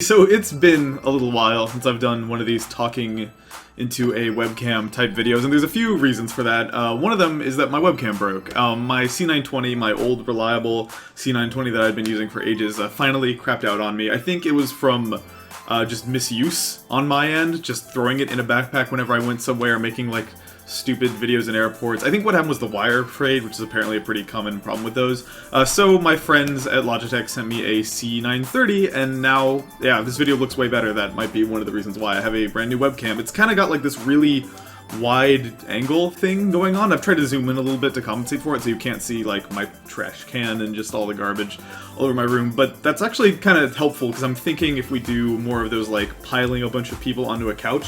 So it's been a little while since I've done one of these talking into a webcam type videos, and there's a few reasons for that. One of them is that my webcam broke. My C920, my old reliable C920 that I'd been using for ages, finally crapped out on me. I think it was from just misuse on my end, just throwing it in a backpack whenever I went somewhere, making like stupid videos in airports. I think what happened was the wire frayed, which is apparently a pretty common problem with those. So my friends at Logitech sent me a C930, and now, yeah, this video looks way better. That might be one of the reasons why I have a brand new webcam. It's kind of got like this really wide angle thing going on. I've tried to zoom in a little bit to compensate for it so you can't see like my trash can and just all the garbage all over my room, but that's actually kind of helpful because I'm thinking if we do more of those like piling a bunch of people onto a couch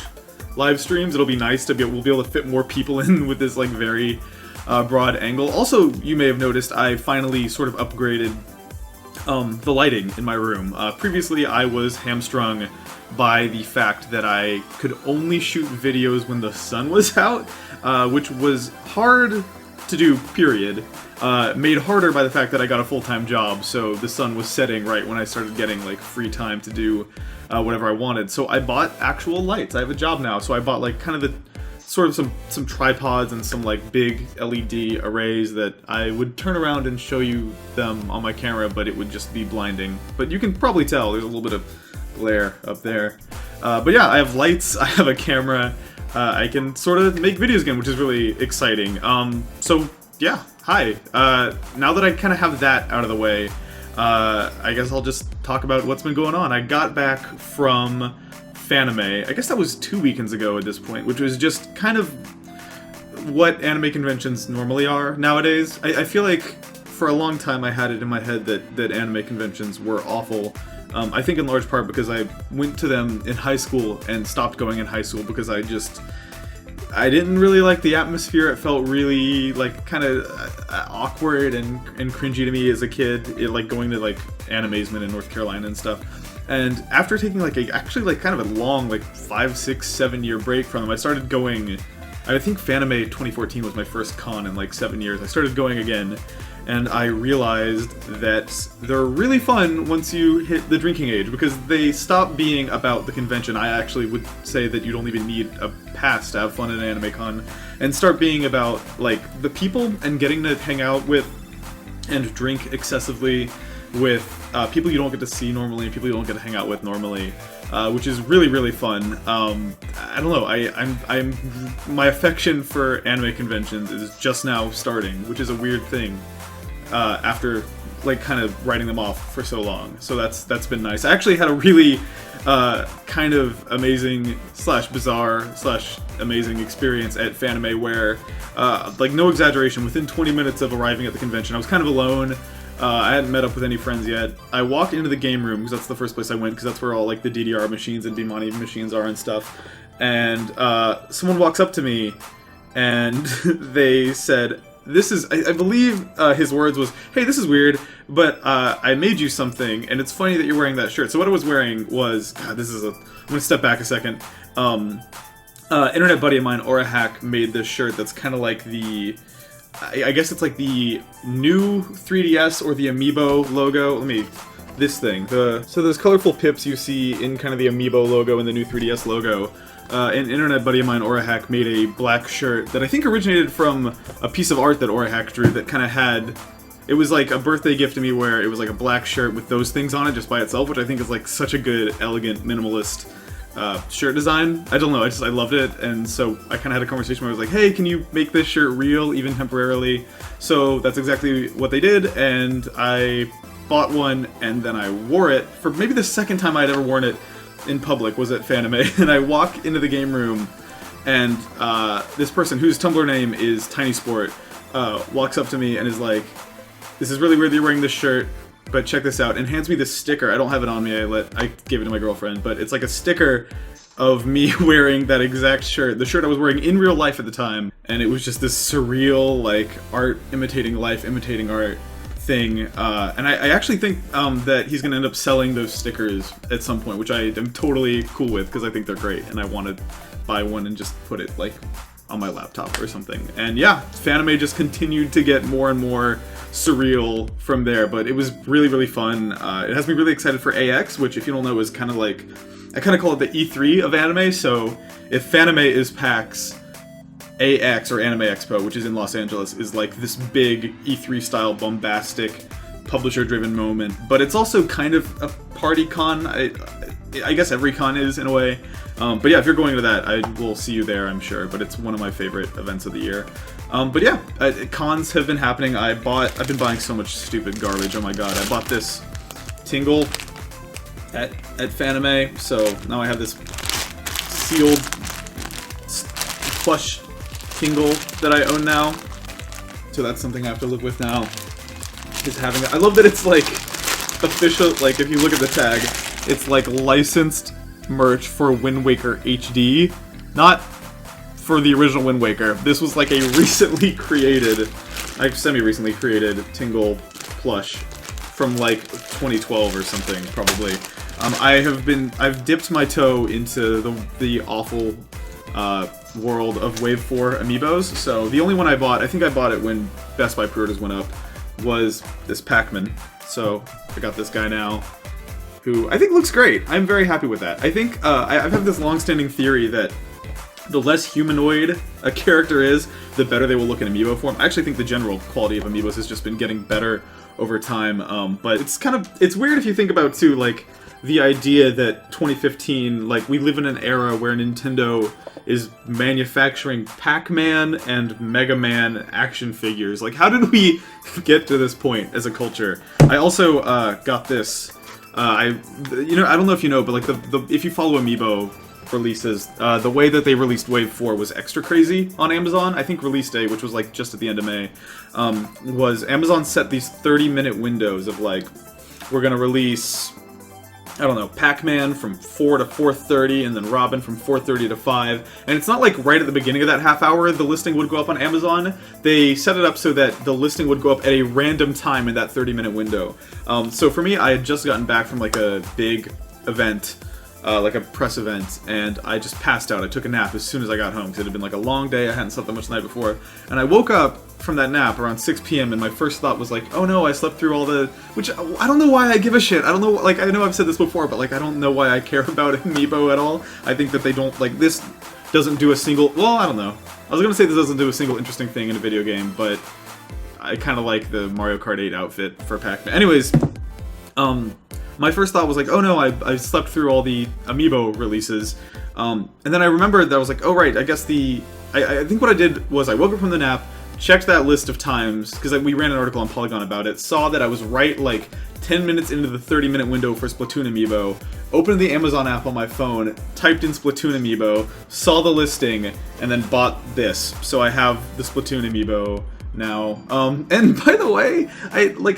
live streams, it'll be nice to we'll be able to fit more people in with this like very broad angle. Also, you may have noticed I finally sort of upgraded the lighting in my room. Previously, I was hamstrung by the fact that I could only shoot videos when the sun was out, which was hard to do, period. Made harder by the fact that I got a full-time job, so the sun was setting right when I started getting like free time to do whatever I wanted. So I bought actual lights. I have a job now, so I bought like kind of the sort of some tripods and some like big LED arrays that I would turn around and show you them on my camera, but it would just be blinding. But you can probably tell there's a little bit of glare up there. But yeah, I have lights, I have a camera, I can sort of make videos again, which is really exciting. So yeah, hi. Now that I kind of have that out of the way, I guess I'll just talk about what's been going on. I got back from Fanime, I guess that was 2 weekends ago at this point, which was just kind of what anime conventions normally are nowadays. I feel like for a long time I had it in my head that anime conventions were awful. I think in large part because I went to them in high school and stopped going in high school because I didn't really like the atmosphere. It felt really like kind of awkward and cringy to me as a kid, like going to like Animazement in North Carolina and stuff. And after taking like actually like kind of a long like 5, 6, 7 year break from them, I started going. I think Fanime 2014 was my first con in like 7 years. I started going again, and I realized that they're really fun once you hit the drinking age because they stop being about the convention. I actually would say that you don't even need a pass to have fun at an anime con, and start being about like the people and getting to hang out with and drink excessively with people you don't get to see normally and people you don't get to hang out with normally, which is really, really fun. I don't know, I'm my affection for anime conventions is just now starting, which is a weird thing after like kind of writing them off for so long. So that's been nice. I actually had a really kind of amazing slash bizarre slash amazing experience at Fanime where like no exaggeration, within 20 minutes of arriving at the convention I was kind of alone. I hadn't met up with any friends yet. I walked into the game room, because that's the first place I went, because that's where all like the DDR machines and Bimani machines are and stuff. And someone walks up to me, and they said, this is, I believe his words was, hey, this is weird, but I made you something, and it's funny that you're wearing that shirt. So what I was wearing was, God, I'm gonna step back a second. Internet buddy of mine, Orahack, made this shirt that's kind of like the, I guess it's like the new 3DS or the Amiibo logo. This thing. So those colorful pips you see in kind of the Amiibo logo and the new 3DS logo. An internet buddy of mine, Orahack, made a black shirt that I think originated from a piece of art that Orahack drew that kind of had, it was like a birthday gift to me where it was like a black shirt with those things on it just by itself, which I think is like such a good, elegant, minimalist shirt design. I don't know, I loved it, and so I kind of had a conversation where I was like, hey, can you make this shirt real, even temporarily? So that's exactly what they did, and I bought one, and then I wore it for maybe the second time I'd ever worn it in public was at Fanime, and I walk into the game room, and this person, whose Tumblr name is TinySport, walks up to me and is like, this is really weird that you're wearing this shirt, but check this out, and hands me this sticker. I don't have it on me, I gave it to my girlfriend, but it's like a sticker of me wearing that exact shirt, the shirt I was wearing in real life at the time, and it was just this surreal, like, art imitating life, imitating art thing, and I actually think that he's going to end up selling those stickers at some point, which I am totally cool with, because I think they're great, and I want to buy one and just put it, like, on my laptop or something. And yeah, Fanime just continued to get more and more surreal from there, but it was really, really fun. It has me really excited for AX, which, if you don't know, is kind of like, I kind of call it the E3 of anime. So if Fanime is PAX, AX, or Anime Expo, which is in Los Angeles, is like this big E3 style bombastic publisher driven moment, but it's also kind of a party con. I guess every con is, in a way. But yeah, if you're going to that, I will see you there, I'm sure. But it's one of my favorite events of the year. But yeah, cons have been happening. I've been buying so much stupid garbage. Oh my god, I bought this Tingle at Fanime, so now I have this sealed plush Tingle that I own now. So that's something I have to live with now. Is having it. I love that it's like official. Like, if you look at the tag, it's like licensed merch for Wind Waker HD, not for the original Wind Waker. This was like a recently created, like semi-recently created Tingle plush from like 2012 or something, probably. I've dipped my toe into the awful world of Wave 4 Amiibos. So the only one I bought, I think I bought it when Best Buy pre-orders went up, was this pac-man. So I got this guy now, who I think looks great. I'm very happy with that. I think I've had this long-standing theory that the less humanoid a character is, the better they will look in Amiibo form. I actually think the general quality of Amiibos has just been getting better over time. But it's weird if you think about, too, like, the idea that 2015, like, we live in an era where Nintendo is manufacturing Pac-Man and Mega Man action figures. Like, how did we get to this point as a culture? I also got this. I don't know if you know, but like if you follow Amiibo releases, the way that they released Wave 4 was extra crazy on Amazon. I think release day, which was like just at the end of May, was Amazon set these 30-minute windows of like, we're gonna release, I don't know, Pac-Man from 4 to 4:30, and then Robin from 4:30 to 5. And it's not like right at the beginning of that half hour the listing would go up on Amazon. They set it up so that the listing would go up at a random time in that 30-minute window. So for me, I had just gotten back from like a big event, like a press event, and I just passed out. I took a nap as soon as I got home, because it had been like a long day. I hadn't slept that much the night before. And I woke up from that nap around 6 p.m. and my first thought was like, oh no, I slept through all the... Which, I don't know why I give a shit. I don't know, like, I know I've said this before, but like, I don't know why I care about Amiibo at all. I think that they don't, like, this doesn't do a single... Well, I don't know. I was gonna say this doesn't do a single interesting thing in a video game, but I kind of like the Mario Kart 8 outfit for Pac-Man. Anyways, my first thought was like, oh no, I slept through all the Amiibo releases. And then I remembered that I was like, oh right, I guess I think what I did was I woke up from the nap, checked that list of times, because we ran an article on Polygon about it, saw that I was right like 10 minutes into the 30-minute window for Splatoon Amiibo, opened the Amazon app on my phone, typed in Splatoon Amiibo, saw the listing, and then bought this. So I have the Splatoon Amiibo now. And by the way,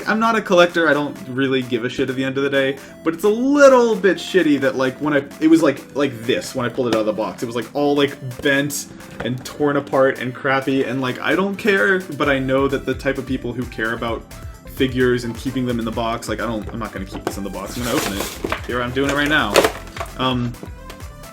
I'm not a collector. I don't really give a shit at the end of the day, but it's a little bit shitty that like it was like this when I pulled it out of the box. It was like all like bent and torn apart and crappy, and like I don't care, but I know that the type of people who care about figures and keeping them in the box, like I'm not gonna keep this in the box. I'm gonna open it. Here, I'm doing it right now.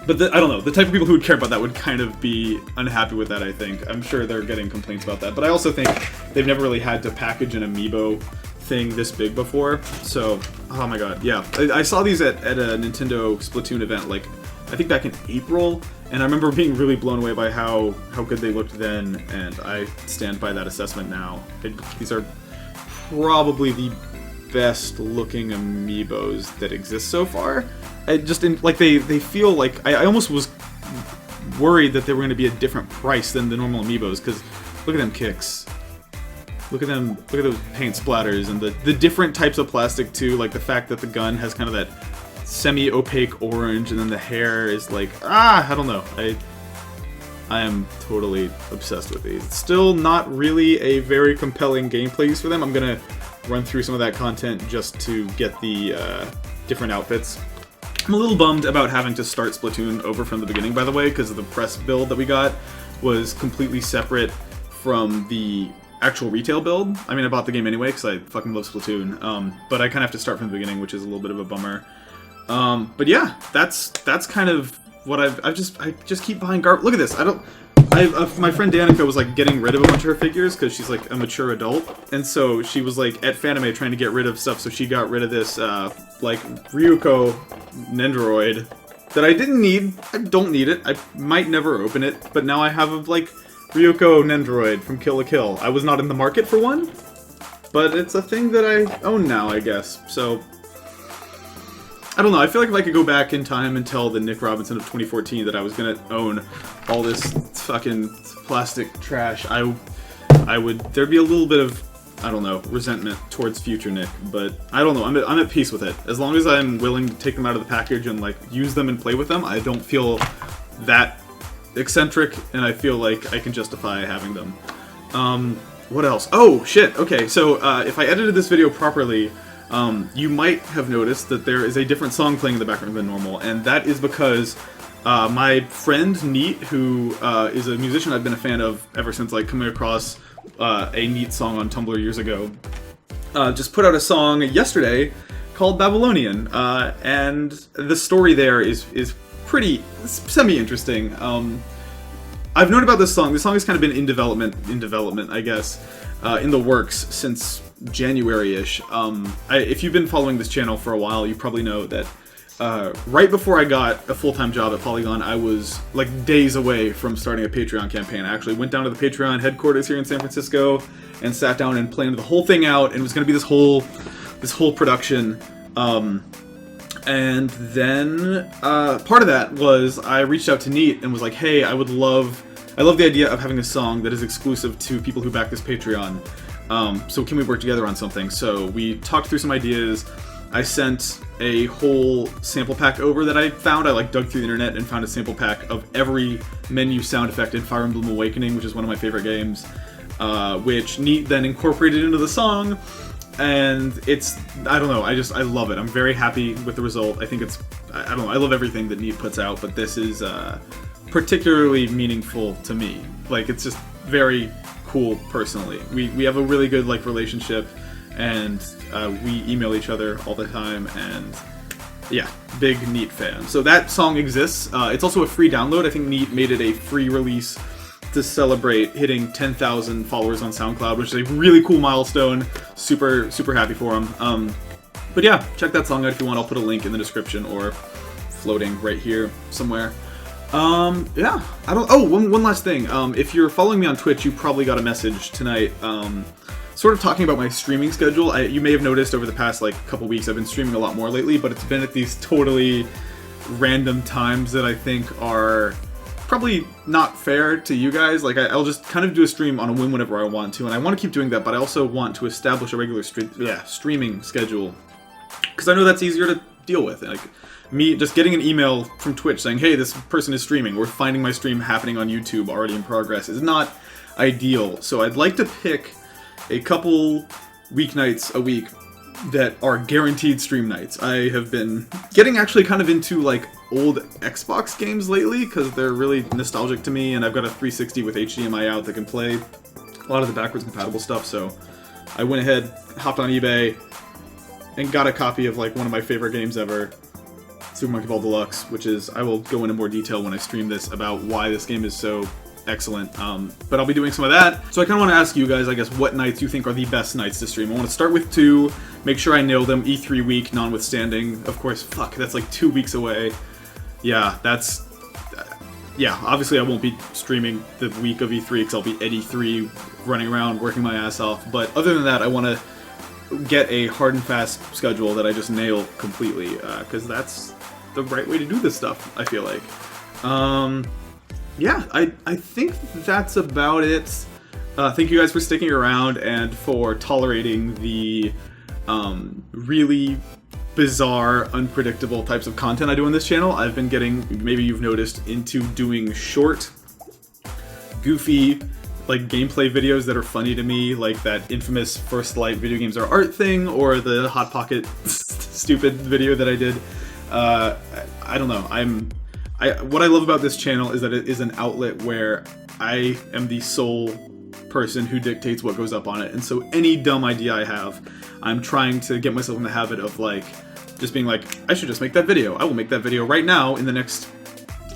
But I don't know, the type of people who would care about that would kind of be unhappy with that, I think. I'm sure they're getting complaints about that, but I also think they've never really had to package an Amiibo thing this big before, so, oh my god, yeah. I saw these at a Nintendo Splatoon event, like, I think back in April, and I remember being really blown away by how good they looked then, and I stand by that assessment now. These are probably the best looking Amiibos that exist so far. They feel like I almost was worried that they were going to be a different price than the normal Amiibos, because look at them kicks. Look at them, look at those paint splatters, and the different types of plastic too, like the fact that the gun has kind of that semi-opaque orange, and then the hair is like, I don't know. I am totally obsessed with these. It's still not really a very compelling gameplay use for them. I'm gonna run through some of that content just to get the different outfits. I'm a little bummed about having to start Splatoon over from the beginning, by the way, because the press build that we got was completely separate from the actual retail build. I mean, I bought the game anyway because I fucking love Splatoon, but I kind of have to start from the beginning, which is a little bit of a bummer. But yeah, that's kind of what I just keep buying garbage. Look at this. my friend Danica was like getting rid of a bunch of her figures because she's like a mature adult, and so she was like at Fanime trying to get rid of stuff. So she got rid of this like Ryuko Nendoroid that I didn't need. I don't need it. I might never open it, but now I have a like Ryuko Nendoroid from Kill la Kill. I was not in the market for one, but it's a thing that I own now, I guess. So I don't know, I feel like if I could go back in time and tell the Nick Robinson of 2014 that I was gonna own all this fucking plastic trash, I would, there'd be a little bit of, I don't know, resentment towards future Nick, but I don't know, I'm at peace with it. As long as I'm willing to take them out of the package and like use them and play with them, I don't feel that eccentric, and I feel like I can justify having them. What else? Oh, shit, okay, so if I edited this video properly, you might have noticed that there is a different song playing in the background than normal, and that is because my friend Neat, who is a musician I've been a fan of ever since like coming across a Neat song on Tumblr years ago, just put out a song yesterday called Babylonian, and the story there is pretty semi-interesting. I've known about this song. This song has kind of been in development, I guess, in the works since January-ish. If you've been following this channel for a while, you probably know that right before I got a full-time job at Polygon, I was like days away from starting a Patreon campaign. I actually went down to the Patreon headquarters here in San Francisco and sat down and planned the whole thing out, and it was going to be this whole production. And then part of that was I reached out to Neat and was like, hey, I love the idea of having a song that is exclusive to people who back this Patreon. So can we work together on something? So we talked through some ideas. I sent a whole sample pack over that I found. I like dug through the internet and found a sample pack of every menu sound effect in Fire Emblem Awakening, which is one of my favorite games, which Neat then incorporated into the song. And it's, I don't know, I love it. I'm very happy with the result. I think it's, I don't know, I love everything that Neat puts out, but this is particularly meaningful to me. Like, it's just very cool personally. We have a really good like relationship, and we email each other all the time, and yeah, big Neat fan. So that song exists. It's also a free download. I think Neat made it a free release to celebrate hitting 10,000 followers on SoundCloud, which is a really cool milestone. Super happy for him. But yeah, check that song out if you want. I'll put a link in the description or floating right here somewhere. Yeah, one last thing. If you're following me on Twitch, you probably got a message tonight, sort of talking about my streaming schedule. You may have noticed over the past like couple weeks I've been streaming a lot more lately, but it's been at these totally random times that I think are probably not fair to you guys. Like, I'll just kind of do a stream on a whim whenever I want to, and I want to keep doing that, but I also want to establish a regular streaming schedule, because I know that's easier to deal with. Like, me just getting an email from Twitch saying, hey, this person is streaming, or finding my stream happening on YouTube already in progress is not ideal. So I'd like to pick a couple weeknights a week that are guaranteed stream nights. I have been getting actually kind of into like old Xbox games lately because they're really nostalgic to me, and I've got a 360 with HDMI out that can play a lot of the backwards compatible stuff. So I went ahead, hopped on eBay, and got a copy of like one of my favorite games ever, Super Monkey Ball Deluxe, which is, I will go into more detail when I stream this about why this game is so excellent, but I'll be doing some of that. So I kind of want to ask you guys, I guess, what nights you think are the best nights to stream. I want to start with 2, make sure I nail them, E3 week notwithstanding. Of course, fuck, that's like 2 weeks away. Yeah, that's, yeah, obviously I won't be streaming the week of E3 because I'll be at E3 running around working my ass off, but other than that, I want to get a hard and fast schedule that I just nail completely, because that's the right way to do this stuff, I feel like. Yeah, I think that's about it. Thank you guys for sticking around and for tolerating the really bizarre, unpredictable types of content I do on this channel. I've been getting, maybe you've noticed, into doing short, goofy, like gameplay videos that are funny to me, like that infamous First Light video games are art thing, or the Hot Pocket stupid video that I did. I don't know, what I love about this channel is that it is an outlet where I am the sole person who dictates what goes up on it, and so any dumb idea I have, I'm trying to get myself in the habit of like, just being like, I should just make that video. I will make that video right now in the next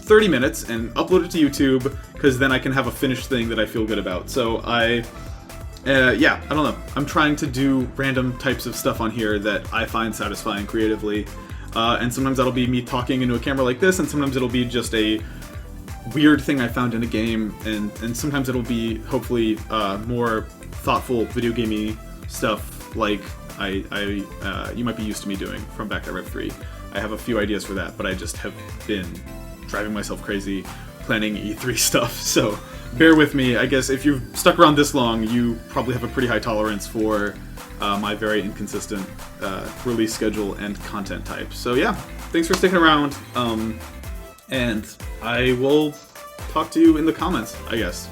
30 minutes and upload it to YouTube, because then I can have a finished thing that I feel good about. So yeah, I don't know. I'm trying to do random types of stuff on here that I find satisfying creatively. And sometimes that'll be me talking into a camera like this, and sometimes it'll be just a weird thing I found in a game, and sometimes it'll be, hopefully, more thoughtful video gamey stuff like you might be used to me doing from Back at Rev 3. I have a few ideas for that, but I just have been driving myself crazy planning E3 stuff, so bear with me. I guess if you've stuck around this long, you probably have a pretty high tolerance for my very inconsistent release schedule and content type. So yeah, thanks for sticking around, and I will talk to you in the comments, I guess.